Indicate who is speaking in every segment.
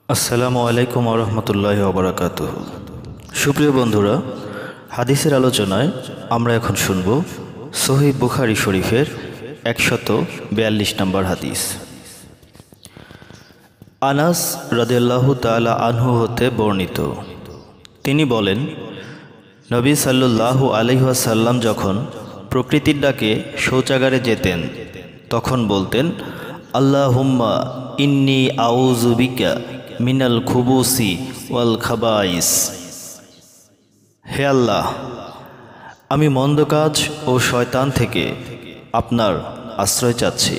Speaker 1: আসসালামু আলাইকুম ওরহমতুল্লাহি ওবারাকাতুহু। সুপ্রিয় বন্ধুরা, হাদিসের আলোচনায় আমরা এখন শুনব সহিহ বুখারী শরীফের 142 নম্বর হাদিস। আনাস রাদিয়াল্লাহু তাআলা আনহু হতে বর্ণিত, তিনি বলেন, নবী সাল্লাল্লাহু আলাইহি ওয়াসাল্লাম যখন প্রকৃতির ডাকে শৌচাগারে যেতেন তখন বলতেন, আল্লাহুম্মা ইন্নী আউযু বিকা মিনাল খুবুসি ওয়াল খাবাইস। হে আল্লাহ, আমি মন্দ কাজ ও শয়তান থেকে আপনার আশ্রয় চাচ্ছি।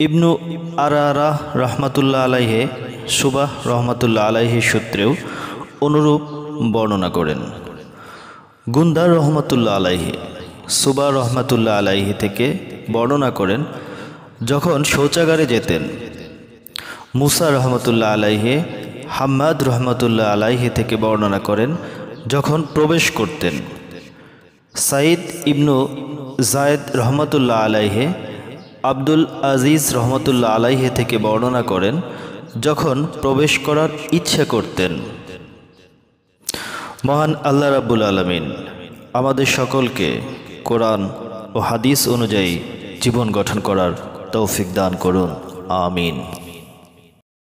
Speaker 1: ইবনু আরারা রহমাতুল্লাহ আলাইহে সুবাহ রহমাতুল্লাহ আলাইহি সূত্রেও অনুরূপ বর্ণনা করেন। গুন্দার রহমাতুল্লাহ আলাইহি সুবাহ রহমাতুল্লাহ আলাইহি থেকে বর্ণনা করেন, যখন শৌচাগারে যেতেন। মুসা রহমতুল্লাহ আলাইহি হাম্মাদ রহমতুল্লাহ আলাইহি থেকে বর্ণনা করেন, যখন প্রবেশ করতেন। সাইদ ইবনু জায়েদ রহমতুল্লাহ আলাইহি আব্দুল আজিজ রহমতুল্লাহ আলাইহি থেকে বর্ণনা করেন, যখন প্রবেশ করার ইচ্ছা করতেন। মহান আল্লাহ রাব্বুল আলামিন আমাদের সকলকে কোরআন ও হাদিস অনুযায়ী জীবন গঠন করার তৌফিক দান করুন। আমিন।